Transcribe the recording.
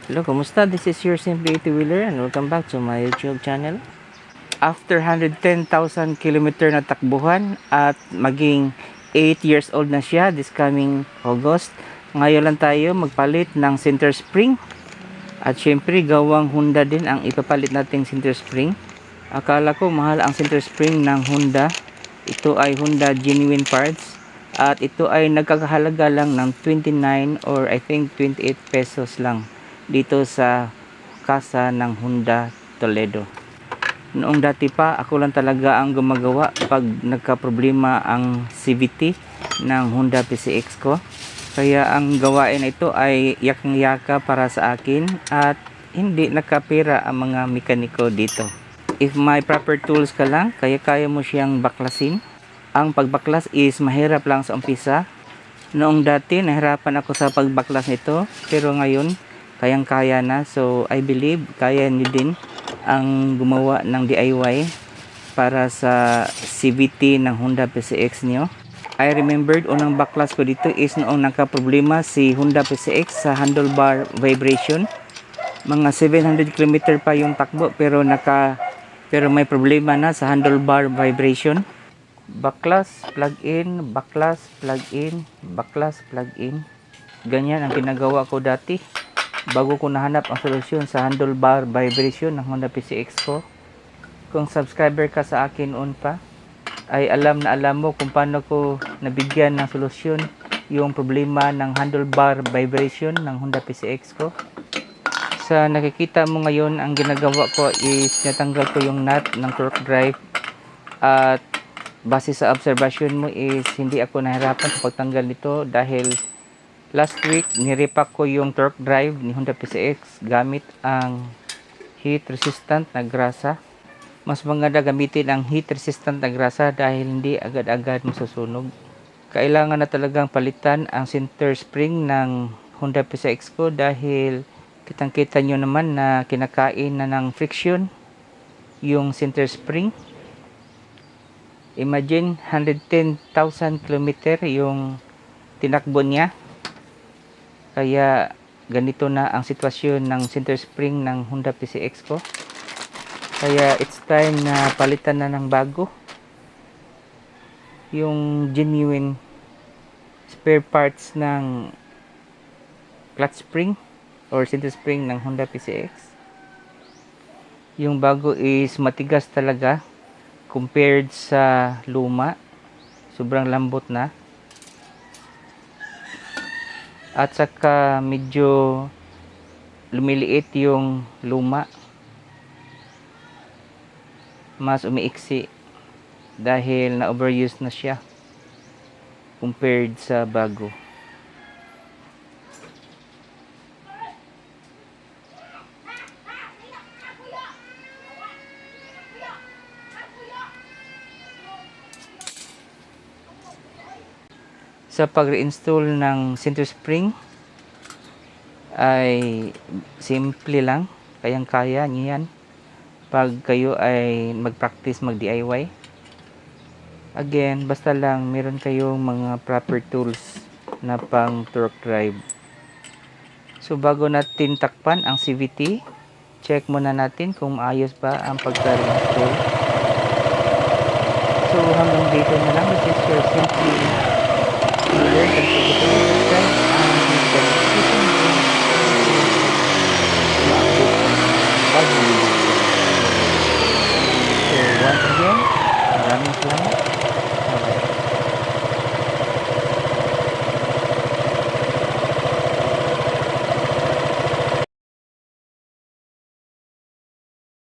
Hello, kumusta? This is your Simply Two-Wheeler and welcome back to my YouTube channel. After 110,000 kilometer na takbuhan at maging 8 years old na siya this coming August, ngayon lang tayo magpalit ng center spring. At syempre, gawang Honda din ang ipapalit nating center spring. Akala ko mahal ang center spring ng Honda. Ito ay Honda genuine parts. At ito ay nagkakahalaga lang ng 29 or I think 28 pesos lang dito sa kasa ng Honda Toledo. Noong dati pa, ako lang talaga ang gumagawa pag nagka-problema ang CVT ng Honda PCX ko. Kaya ang gawain ito ay yakang-yaka para sa akin at hindi nakapira ang mga mekaniko dito. If may proper tools ka lang, kaya mo siyang baklasin. Ang pagbaklas is mahirap lang sa umpisa. Noong dati, nahirapan ako sa pagbaklas nito, pero ngayon, kayang-kaya na. So, I believe, kaya nyo din ang gumawa ng DIY para sa CVT ng Honda PCX nyo. I remembered, unang baklas ko dito is noong nagka-problema si Honda PCX sa handlebar vibration. Mga 700 km pa yung takbo pero may problema na sa handlebar vibration. Baklas, plug in, baklas, plug in, baklas, plug in. Ganyan ang ginagawa ko dati bago ko nahanap ang solusyon sa handlebar vibration ng Honda PCX ko. Kung subscriber ka sa akin noon pa, ay alam mo kung paano ko nabigyan ng solusyon yung problema ng handlebar vibration ng Honda PCX ko. Sa nakikita mo ngayon, ang ginagawa ko is natanggal ko yung nut ng torque drive at base sa observation mo is hindi ako nahirapan sa pagtanggal nito dahil last week nirepack ko yung torque drive ni Honda PCX gamit ang heat resistant na grasa. Mas maganda gamitin ang heat resistant na grasa dahil hindi agad-agad masusunog. Kailangan na talagang palitan ang center spring ng Honda PCX ko dahil kitang-kita nyo naman na kinakain na ng friction yung center spring. Imagine 110,000 km yung tinakbo niya. Kaya ganito na ang sitwasyon ng center spring ng Honda PCX ko. Kaya it's time na palitan na ng bago. Yung genuine spare parts ng clutch spring or center spring ng Honda PCX. Yung bago is matigas talaga compared sa luma. Sobrang lambot na. At saka medyo lumiliit yung luma. Mas umiiksi dahil na overuse na siya compared sa bago. Sa pag-reinstall ng center spring ay simple lang, kayang-kaya nyo yan pag kayo ay mag-practice mag-DIY. Again, basta lang meron kayong mga proper tools na pang torque drive. So bago natin takpan ang CVT, check muna natin kung maayos ba ang pagka-reinstall. So hanggang dito na lang. This is your Simply Two-Wheeler. Don't forget to subscribe.